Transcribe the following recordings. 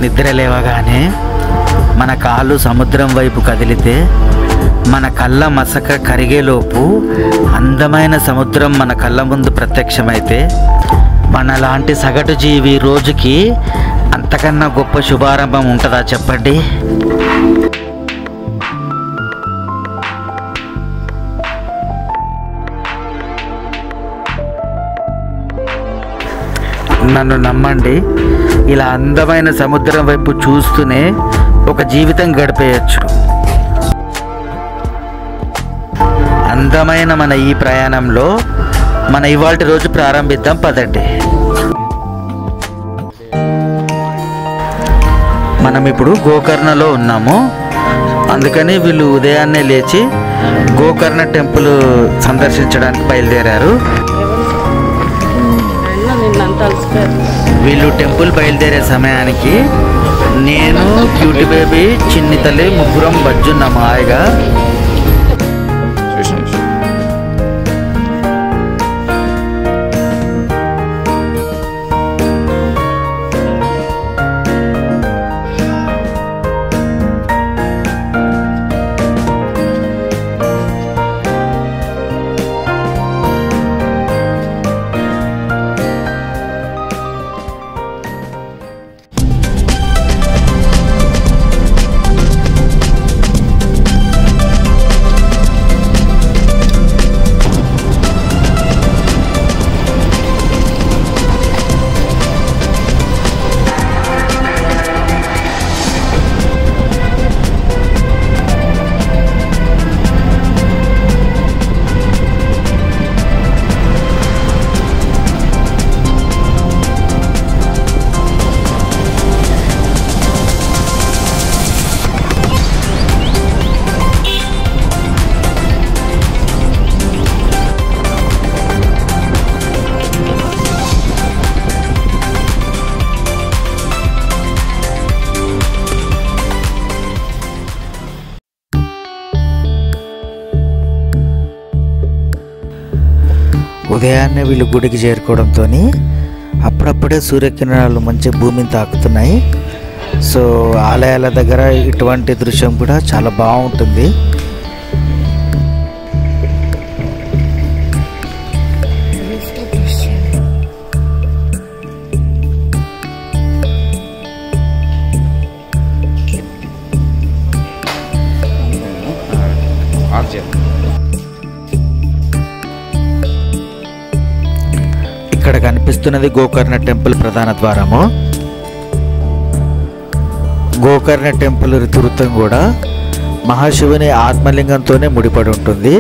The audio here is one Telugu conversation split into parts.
నిద్ర లేవగానే మన కాళ్ళు సముద్రం వైపు కదిలితే మన కళ్ళ మసక కరిగేలోపు అందమైన సముద్రం మన కళ్ళ ముందు ప్రత్యక్షమైతే మనలాంటి సగటు జీవి రోజుకి అంతకన్నా గొప్ప శుభారంభం ఉంటుందా చెప్పండి? నన్ను నమ్మండి, ఇలా అందమైన సముద్రం వైపు చూస్తూనే ఒక జీవితం గడిపేయచ్చు. అందమైన మన ఈ ప్రయాణంలో మన ఇవాల్టి రోజు ప్రారంభిద్దాం పదండి. మనం ఇప్పుడు గోకర్ణలో ఉన్నాము. అందుకని వీళ్ళు ఉదయాన్నే లేచి గోకర్ణ టెంపుల్ సందర్శించడానికి బయలుదేరారు. వీళ్ళు టెంపుల్ బయలుదేరే సమయానికి నేను, క్యూటీ బేబీ, చిన్ని తల్లి ముగ్గురం బజ్జున్నాము హాయిగా. ఉదయాన్నే వీళ్ళు గుడికి చేరుకోవడంతో అప్పుడప్పుడే సూర్యకిరణాలు మంచి భూమిని తాకుతున్నాయి. సో ఆలయాల దగ్గర ఇటువంటి దృశ్యం కూడా చాలా బాగుంటుంది. ఇక్కడ కనిపిస్తున్నది గోకర్ణ టెంపుల్ ప్రధాన ద్వారము. గోకర్ణ టెంపుల్ ఋతువృత్తం కూడా మహాశివుని ఆత్మలింగంతోనే ముడిపడి ఉంటుంది.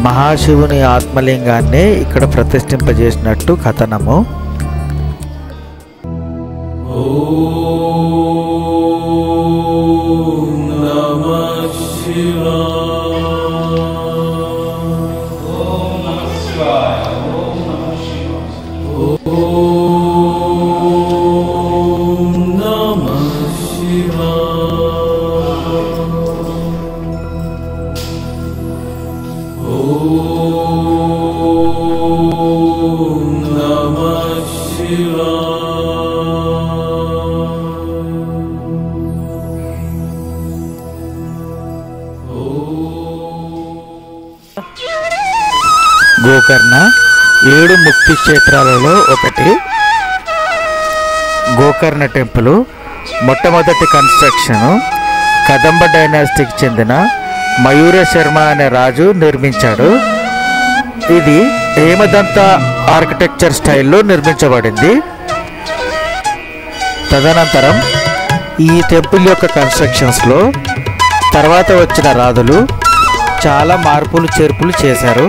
మహాశివుని ఆత్మలింగాన్ని ఇక్కడ ప్రతిష్ఠింపజేసినట్టు కథనము. గోకర్ణ 7 ముక్తి క్షేత్రాలలో ఒకటి. గోకర్ణ టెంపుల్ మొట్టమొదటి కన్స్ట్రక్షన్ కదంబ డైనాసిటీకి చెందిన మయూర శర్మ అనే రాజు నిర్మించాడు. ఇది హేమదంత ఆర్కిటెక్చర్ స్టైల్లో నిర్మించబడింది. తదనంతరం ఈ టెంపుల్ యొక్క కన్స్ట్రక్షన్స్లో తర్వాత వచ్చిన రాజులు చాలా మార్పులు చేర్పులు చేశారు.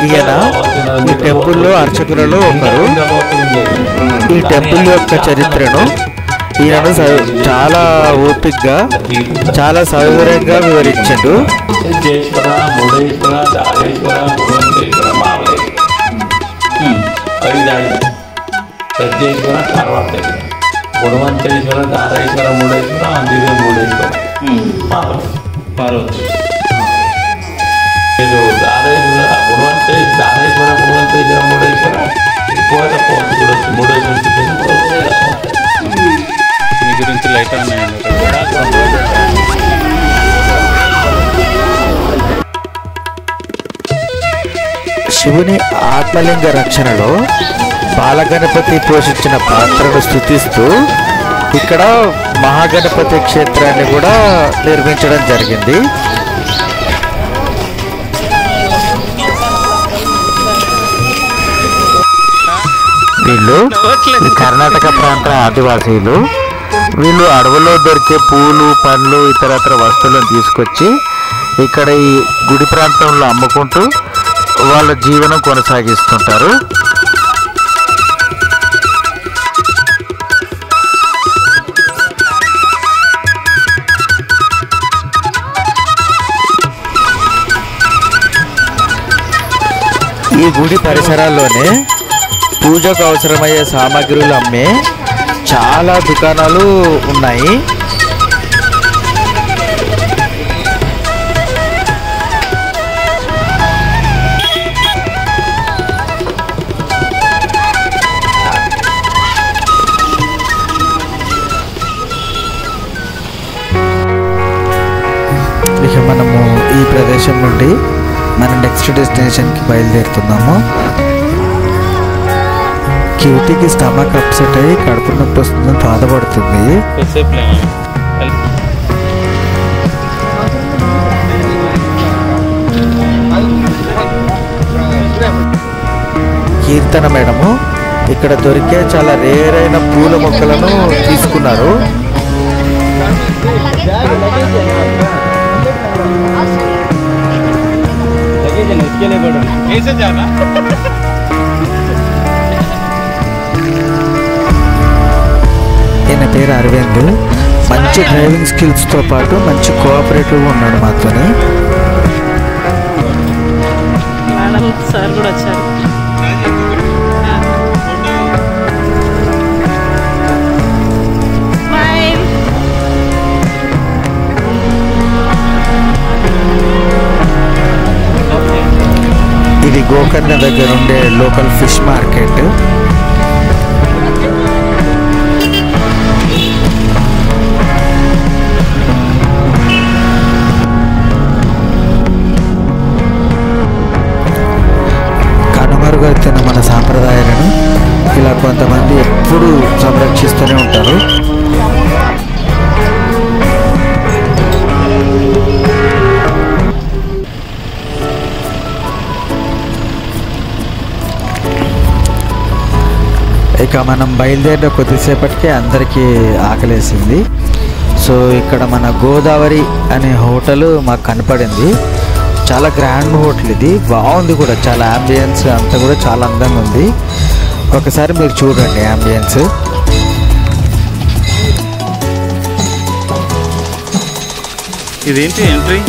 ఈయన ఈ టెంపుల్లో అర్చకులలో ఒకరు. ఈ టెంపుల్ యొక్క చరిత్రను ఈయన చాలా ఓపికగా చాలా సౌకర్యంగా వివరించాడు. గుణవంతేశ్వర, దారేశ్వర, మూడేశ్వర, అందిదే మూడేశ్వర, పార్వతి. మీరు దారేశ్వర, గుణవంతేశ్వర, మూడేశ్వర ఎక్కువగా చూడొచ్చు. మూడేశ్వర మీ గురించి లైట్ ఉన్నాయండి. శివుని ఆత్మలింగ రక్షణలో బాలగణపతి పోషించిన పాత్రను స్తుతిస్తూ ఇక్కడ మహాగణపతి క్షేత్రాన్ని కూడా నిర్మించడం జరిగింది. వీళ్ళు కర్ణాటక ప్రాంత ఆదివాసీలు. వీళ్ళు అడవుల్లో దొరికే పూలు, పండ్లు, ఇతరత్ర వస్తువులను తీసుకొచ్చి ఇక్కడ ఈ గుడి ప్రాంతంలో అమ్ముకుంటూ వాళ్ళ జీవనం కొనసాగిస్తుంటారు. ఈ గుడి పరిసరాల్లోనే పూజకు అవసరమయ్యే సామాగ్రిలు అమ్మే చాలా దుకాణాలు ఉన్నాయి. ఇక మనము ఈ ప్రదేశం నుండి మన నెక్స్ట్ డెస్టినేషన్కి బయలుదేరుతున్నాము. క్యూటీకి స్టమక్ అప్సెట్ అయ్యి కడుపు నొప్పి వస్తుందని బాధపడుతుంది. కీర్తన మేడము ఇక్కడ దొరికే చాలా రేర్ అయిన పూల మొక్కలను తీసుకున్నారు. ఈయన పేరు అరవింద్. మంచి డ్రైవింగ్ స్కిల్స్తో పాటు మంచి కోఆపరేటివ్గా ఉన్నాడు మాతోని. సార్ కూడా వచ్చారు. ఇది గోకర్ణ దగ్గర ఉండే లోకల్ ఫిష్ మార్కెట్. కనుమరుగవుతున్న మన సాంప్రదాయాలను ఇలా కొంతమంది ఎప్పుడూ సంరక్షిస్తూనే ఉంటారు. ఇక మనం బయలుదేరిన కొద్దిసేపటికే అందరికీ ఆకలేసింది. సో ఇక్కడ మన గోదావరి అనే హోటల్ మాకు కనపడింది. చాలా గ్రాండ్ హోటల్ ఇది, బాగుంది కూడా. చాలా అంబియన్స్ అంతా కూడా చాలా అందంగా ఉంది. ఒకసారి మీరు చూడండి అంబియన్స్. ఇదేంటి ఎంట్రీ?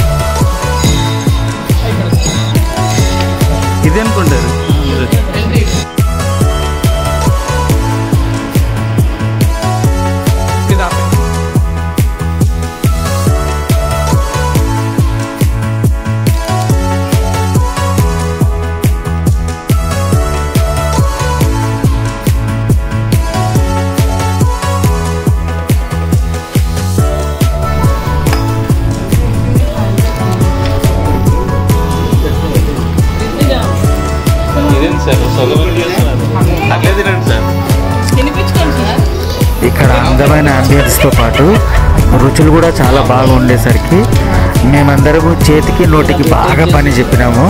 ఇది అనుకుంటారు. ఇక్కడ అందమైన అంబియన్స్తో పాటు రుచులు కూడా చాలా బాగా ఉండేసరికి మేమందరము చేతికి నోటికి బాగా పని చెప్పినాము.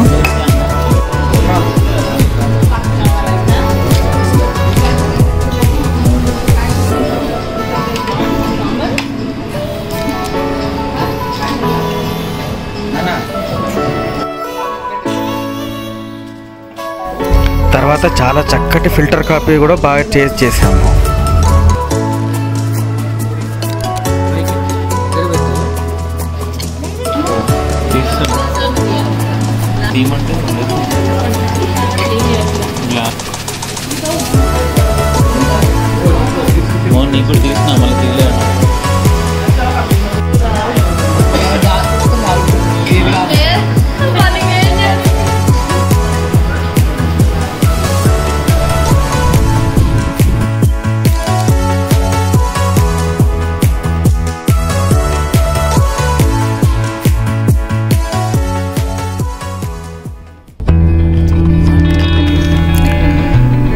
తర్వాత చాలా చక్కటి ఫిల్టర్ కాఫీ కూడా బాగా టేస్ట్ చేసాము. మోహన్ నీకు కూడా తీసిన మళ్ళీ తీయలేదు.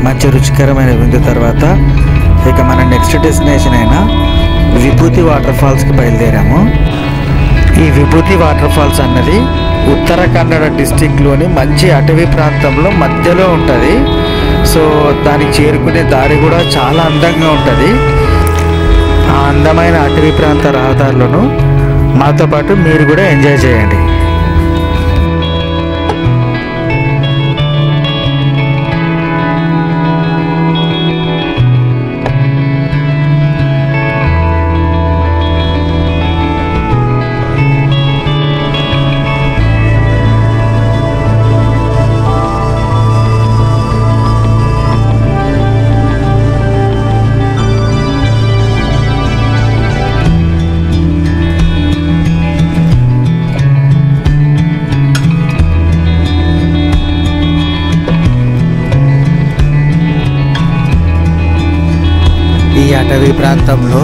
మంచి రుచికరమైన విందు తర్వాత ఇక మన నెక్స్ట్ డెస్టినేషన్ అయిన విభూతి వాటర్ ఫాల్స్కి బయలుదేరాము. ఈ విభూతి వాటర్ ఫాల్స్ అన్నది ఉత్తర కన్నడ డిస్టిక్లోని మంచి అటవీ ప్రాంతంలో మధ్యలో ఉంటుంది. సో దానికి చేరుకునే దారి కూడా చాలా అందంగా ఉంటుంది. ఆ అందమైన అటవీ ప్రాంత రహదారులను మాతో పాటు మీరు కూడా ఎంజాయ్ చేయండి. ఈ అటవీ ప్రాంతంలో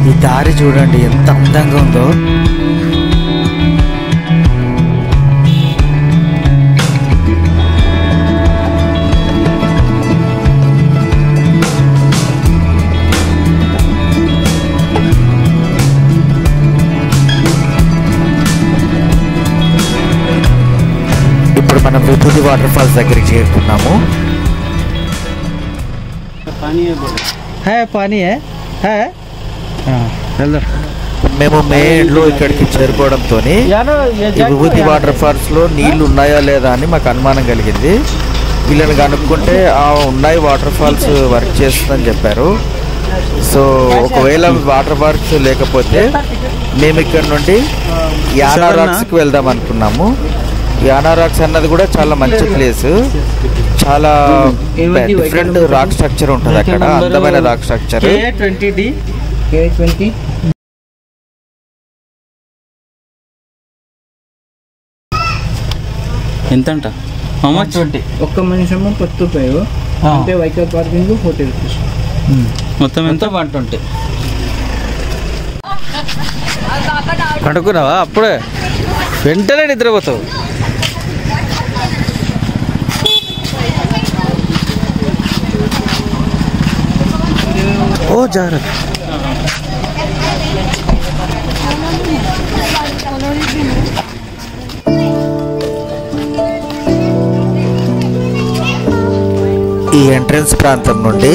ఈ దారి చూడండి ఎంత అందంగా ఉందో. ఇప్పుడు మనం విభూతి వాటర్ ఫాల్స్ దగ్గరికి చేరుకున్నాము. పానీ మేము మే ఎండ్లో ఇక్కడికి చేరుకోవడంతో ఈ విభూతి వాటర్ ఫాల్స్ లో నీళ్లు ఉన్నాయా లేదా అని మాకు అనుమానం కలిగింది. వీళ్ళని కనుక్కుంటే ఉన్నాయి, వాటర్ ఫాల్స్ వర్క్ చేస్తుందని చెప్పారు. సో ఒకవేళ వాటర్ ఫాల్స్ లేకపోతే మేము ఇక్కడ నుండి యానా రాక్స్కి వెళ్దాం అనుకున్నాము. యానా రాక్స్ అన్నది కూడా చాలా మంచి ప్లేస్. చాలా డిఫరెంట్ రాక్ స్ట్రక్చర్ ఉంటుంది అక్కడ, అందమైన రాక్ స్ట్రక్చర్. ఎంతంట? ఒక్క మనిషి 10 రూపాయలు అంటే వెహికల్ పార్కింగ్ 40 రూపీస్. మొత్తం ఎంత? 120. పడుకున్నావా? అప్పుడే వెంటనే నిద్రపోతావు. ఓ జాగ్రత్త. ఈ ఎంట్రన్స్ ప్రాంతం నుండి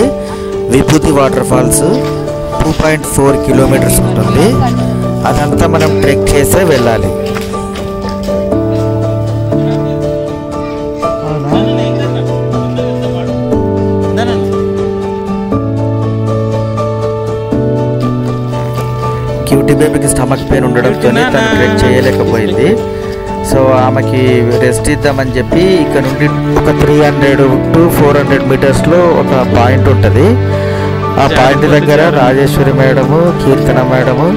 విభూతి వాటర్ ఫాల్స్ 2.4 కిలోమీటర్స్ ఉంటుంది. అదంతా మనం ట్రెక్ చేసే వెళ్ళాలి. క్యూటీ బేబీకి స్టమక్ పెయిన్ ఉండడంతో తను ట్రెక్ చేయలేకపోయింది. సో ఆమెకి రెస్ట్ ఇద్దామని చెప్పి ఇక్కడ నుండి ఒక 300 to 400 మీటర్స్లో ఒక పాయింట్ ఉంటుంది. ఆ పాయింట్ దగ్గర రాజేశ్వరి మేడము, కీర్తన మేడము,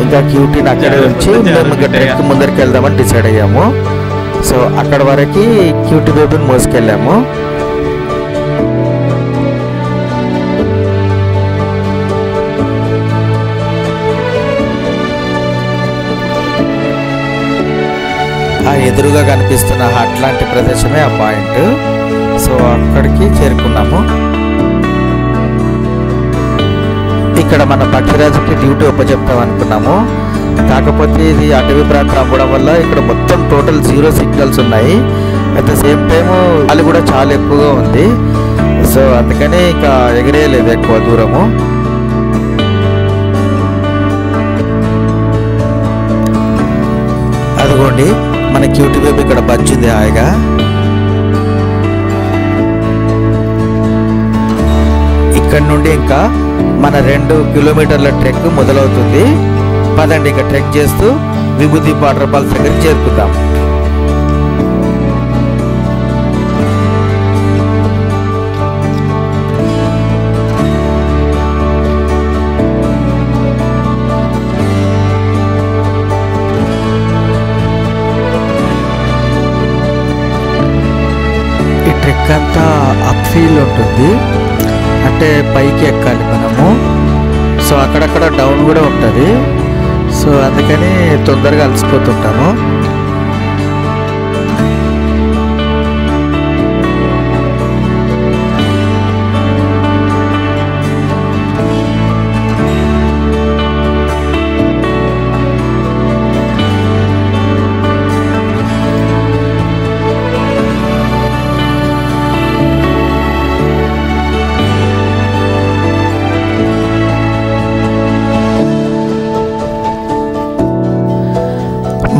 ఇంకా క్యూటీని అక్కడే ఉంచి మేము ఇంకా ట్రెక్ ముందరికి వెళ్దామని డిసైడ్ అయ్యాము. సో అక్కడ వరకు క్యూటీ బేబీని మోసుకెళ్ళాము. ఆ ఎదురుగా కనిపిస్తున్న అట్లాంటి ప్రదేశమే ఆ పాయింట్. సో అక్కడికి చేరుకున్నాము. ఇక్కడ మన పక్షిరాజుకి డ్యూటీ ఒప్పచెప్తాం అనుకున్నాము. కాకపోతే ఇది అటవీ ప్రాంతం అవ్వడం వల్ల ఇక్కడ మొత్తం టోటల్ 0 సిగ్నల్స్ ఉన్నాయి. అట్ ద సేమ్ టైము గాలి కూడా చాలా ఎక్కువగా ఉంది. సో అందుకని ఇక ఎగిరేయలేదు ఎక్కువ దూరము. అదిగోండి మన క్యూటీ బేబీ ఇక్కడ బచ్చింది హాయిగా. ఇక్కడ నుండి ఇంకా మన 2 కిలోమీటర్ల ట్రెక్ మొదలవుతుంది. పదండి ఇంకా ట్రెక్ చేస్తూ విభూతి వాటర్ ఫాల్స్ దగ్గరికి చేరుకుందాం. ఫీల్ ఉంటుంది, అంటే పైకి ఎక్కాలి మనము. సో అక్కడక్కడ డౌన్ కూడా ఉంటుంది. సో అందుకని తొందరగా అలసిపోతుంటాము.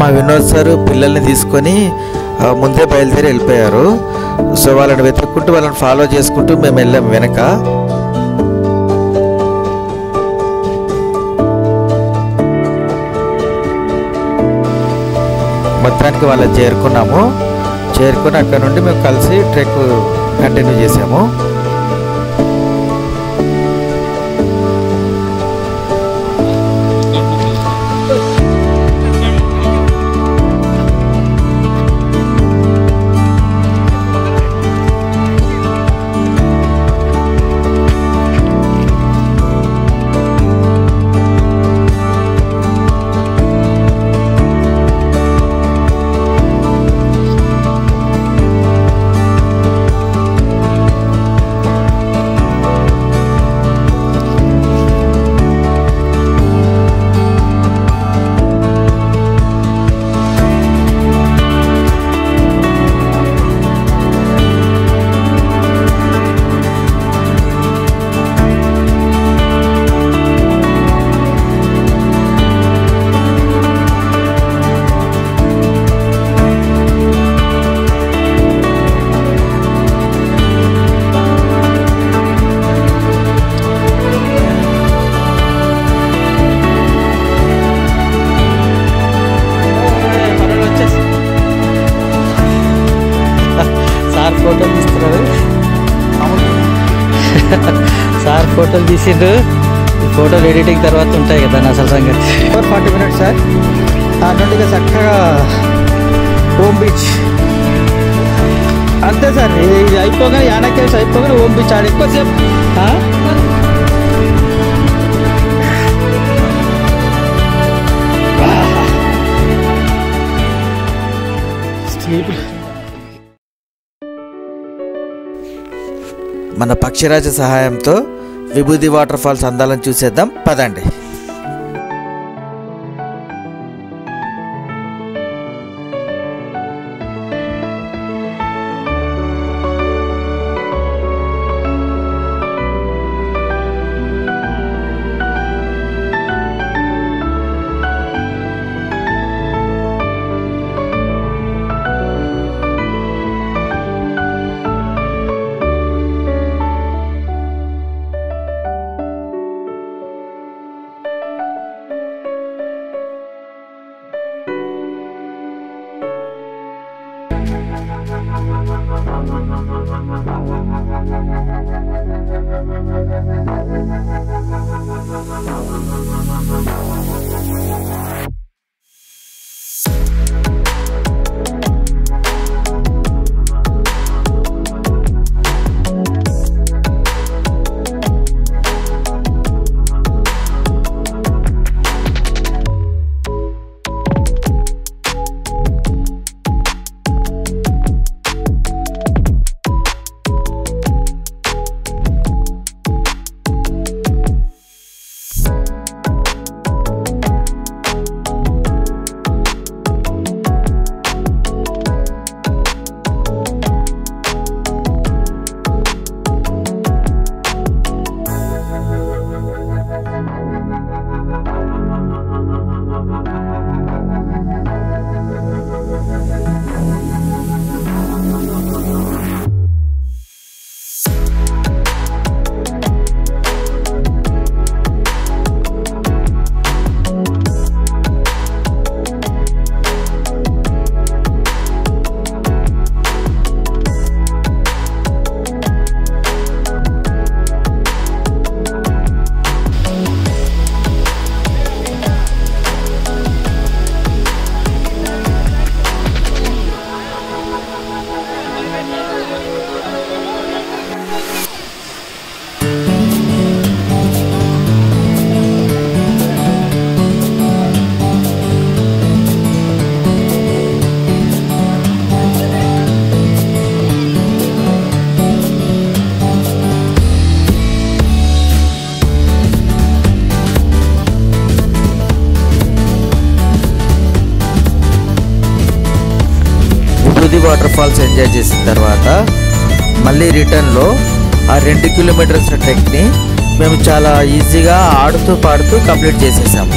మా వినోద్ సారు పిల్లల్ని తీసుకొని ముందే బయలుదేరి వెళ్ళిపోయారు. సో వాళ్ళని వెతుక్కుంటూ వాళ్ళని ఫాలో చేసుకుంటూ మేము వెళ్ళాం వెనక. మొత్తానికి వాళ్ళని చేరుకున్నాము. చేరుకుని అక్కడ నుండి మేము కలిసి ట్రెక్ కంటిన్యూ చేసాము. ఫోటోలు తీస్తున్నారు. సార్ ఫోటోలు తీసిండ్రు. ఈ ఫోటోలు ఎడిటింగ్ తర్వాత ఉంటాయి కదా నా అసలు సంగతి. 40 minutes సార్. ఆ నుండి చక్కగా హోమ్ బీచ్ అంతే సార్. ఇది అయిపోగానే యానకేవ్స్ అయిపోగానే హోమ్ బీచ్ ఆడ ఎక్కువసేపు స్లీప్. మన పక్షిరాజ సహాయంతో విభూది వాటర్ ఫాల్స్ అందాలను చూసేద్దాం పదండి. ఎంజాయ్ చేసిన తర్వాత మళ్ళీ రిటర్న్లో ఆ 2 కిలోమీటర్స్ ట్రెక్ని మేము చాలా ఈజీగా ఆడుతూ పాడుతూ కంప్లీట్ చేసేసాము.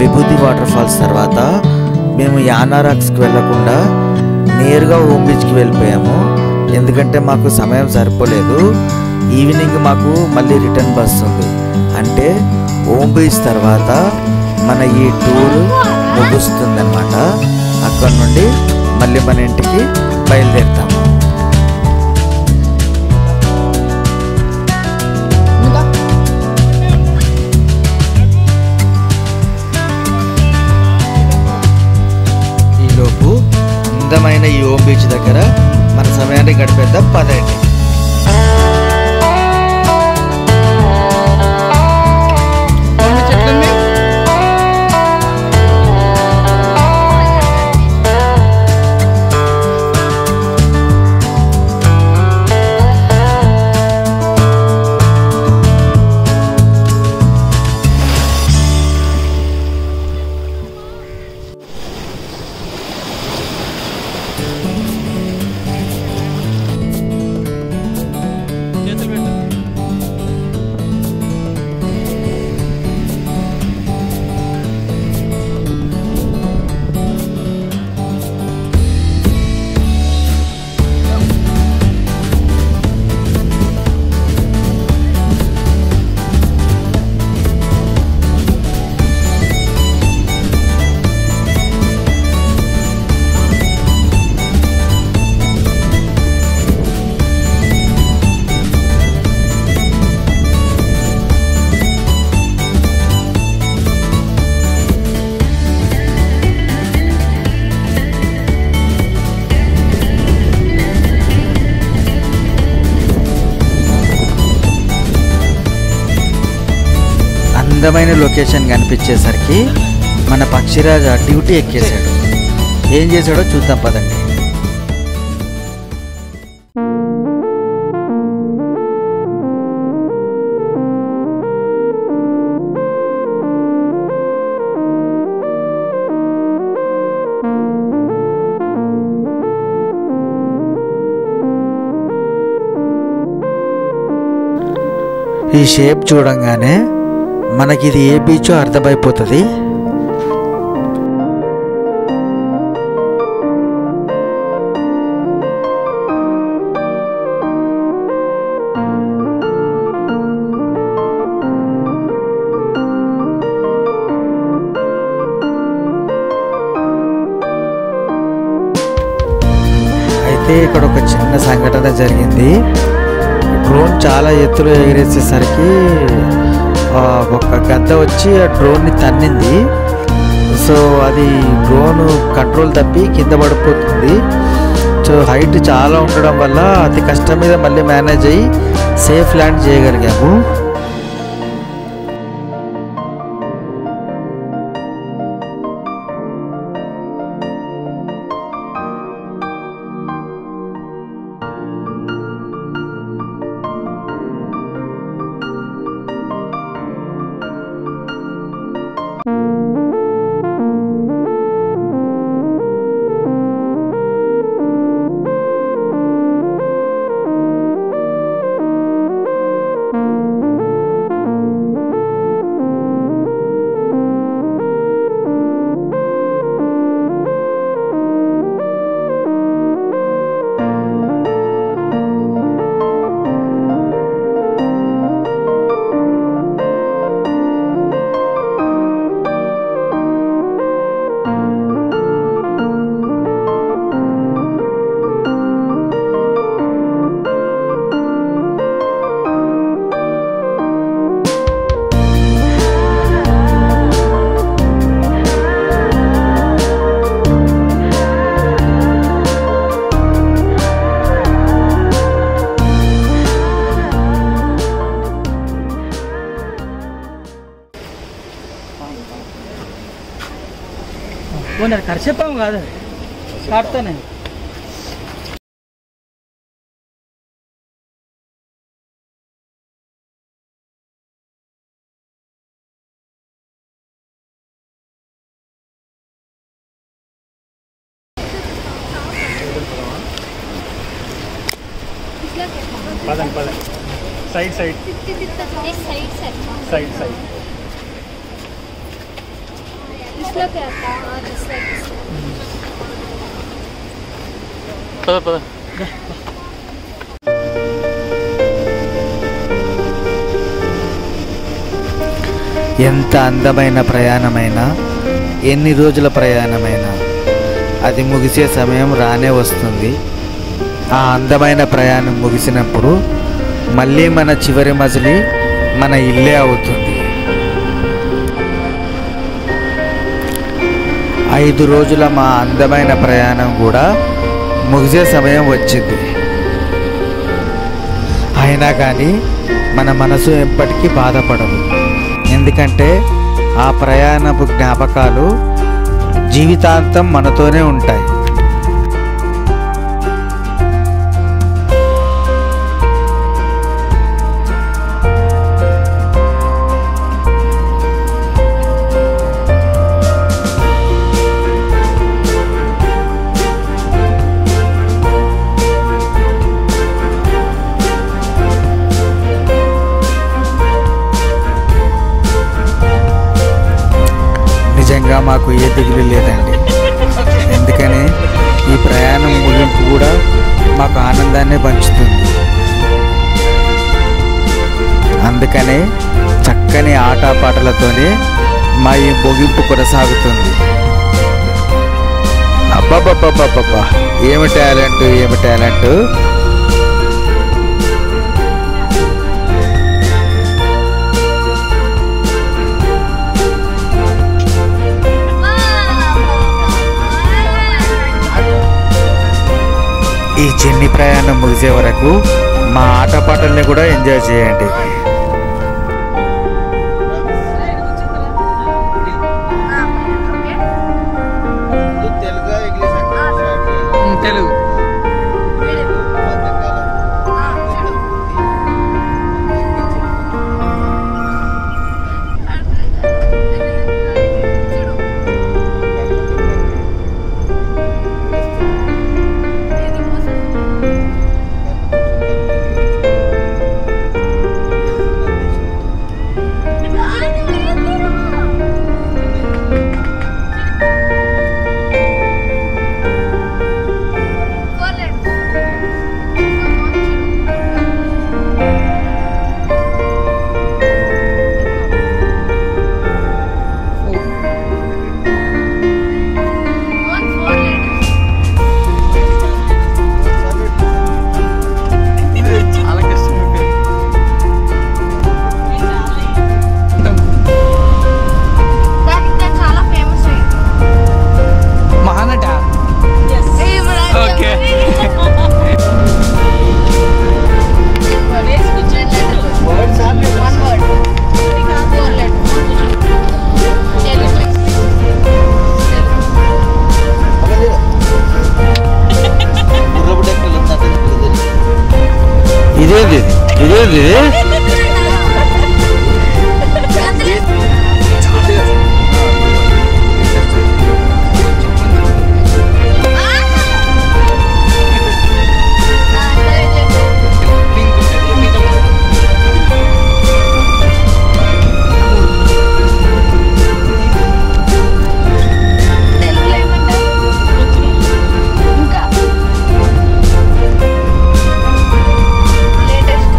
విభూతి వాటర్ ఫాల్స్ తర్వాత మేము యానా రాక్స్కి వెళ్ళకుండా నేరుగా ఓమ్ బీచ్కి వెళ్ళిపోయాము. ఎందుకంటే మాకు సమయం సరిపోలేదు. ఈవినింగ్ మాకు మళ్ళీ రిటర్న్ బస్ ఉంది. అంటే ఓమ్ బీచ్ తర్వాత మన ఈ టూర్ ముగుస్తుందన్నమాట. అక్కడ నుండి మళ్ళీ మన ఇంటికి బయలుదేరుతాము. అందమైన ఈ ఓమ్ బీచ్ దగ్గర మన సమయాన్ని గడిపేద్దాం, పదండి. అందమైన లొకేషన్ కనిపించేసరికి మన పక్షిరాజు డ్యూటీ ఎక్కేశాడు. ఏం చేశాడో చూద్దాం పదండి. ఈ షేప్ చూడంగానే మనకి ఇది ఏ బీచో అర్థమైపోతుంది. అయితే ఇక్కడ ఒక చిన్న సంఘటన జరిగింది. డ్రోన్ చాలా ఎత్తులో ఎగిరేసేసరికి ఒక గద్ద వచ్చి ఆ డ్రోన్ని తన్నింది. సో అది డ్రోన్ కంట్రోల్ తప్పి కింద పడిపోతుంది. సో హైట్ చాలా ఉండడం వల్ల అతి కష్టం మీద మళ్ళీ మేనేజ్ అయ్యి సేఫ్ ల్యాండ్ చేయగలిగాము. ఖర్చేపాము కాదు కాడుతానే. पदन साइड साइड साइड साइड इसका क्या था? పద పద. ఎంత అందమైన ప్రయాణమైనా, ఎన్ని రోజుల ప్రయాణమైనా అది ముగిసే సమయం రానే వస్తుంది. ఆ అందమైన ప్రయాణం ముగిసినప్పుడు మళ్ళీ మన చివరి మజిలీ మన ఇల్లే అవుతుంది. 5 రోజుల మా అందమైన ప్రయాణం కూడా ముగిసే సమయం వచ్చింది. అయినా కానీ మన మనసు ఎప్పటికీ బాధపడదు. ఎందుకంటే ఆ ప్రయాణపు జ్ఞాపకాలు జీవితాంతం మనతోనే ఉంటాయి. నిజంగా మాకు ఏ దిగులు లేదండి. ఎందుకని ఈ ప్రయాణం ముగింపు కూడా మాకు ఆనందాన్ని పంచుతుంది. అందుకనే చక్కని ఆటపాటలతోనే మా ఈ ముగింపు కొనసాగుతుంది. అబ్బబ్బబ్బబ్బబ్బా, ఏమి టాలెంట్, ఏమి టాలెంట్. ఈ చిన్ని ప్రయాణం ముగిసే వరకు మా ఆటపాటల్ని కూడా ఎంజాయ్ చేయండి. తెలుగు ఇదేంది ఇదేంది లేటెస్ట్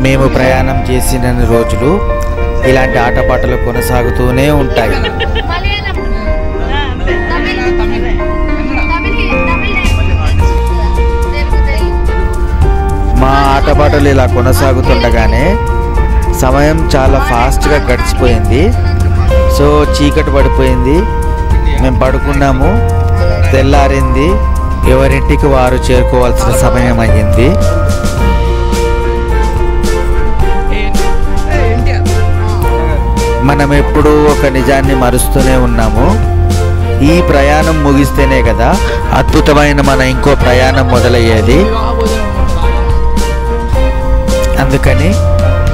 మేము ప్రయాణం చేసిన రోజులు ఇలాంటి ఆటపాటలు కొనసాగుతూనే ఉంటాయి. మలయాళం తమిళ్ మా ఆటపాటలు ఇలా కొనసాగుతుండగానే సమయం చాలా ఫాస్ట్గా గడిచిపోయింది. సో చీకటి పడిపోయింది, మేము పడుకున్నాము. తెల్లారింది, ఎవరింటికి వారు చేరుకోవాల్సిన సమయం అయ్యింది. మనం ఎప్పుడూ ఒక నిజాన్ని మరుస్తూనే ఉన్నాము. ఈ ప్రయాణం ముగిస్తేనే కదా అద్భుతమైన మన ఇంకో ప్రయాణం మొదలయ్యేది. అందుకని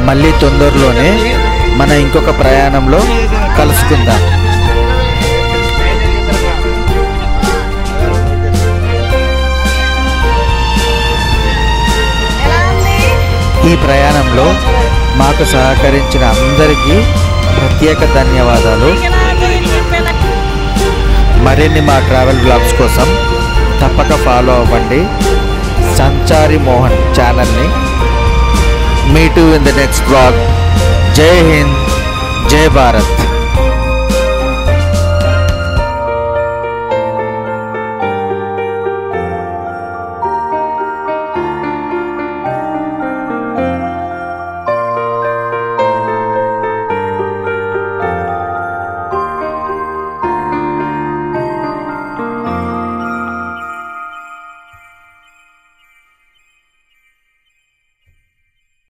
మళ్ళీ తొందరలోనే మన ఇంకొక ప్రయాణంలో కలుసుకుందాం. ఈ ప్రయాణంలో మాకు సహకరించిన అందరికీ ప్రత్యేక ధన్యవాదాలు. మరిన్ని మా ట్రావెల్ బ్లాగ్స్ కోసం తప్పక ఫాలో అవ్వండి సంచారి మోహన్ ఛానల్ని. Meet you in the next blog. జై హింద్, జై భారత్.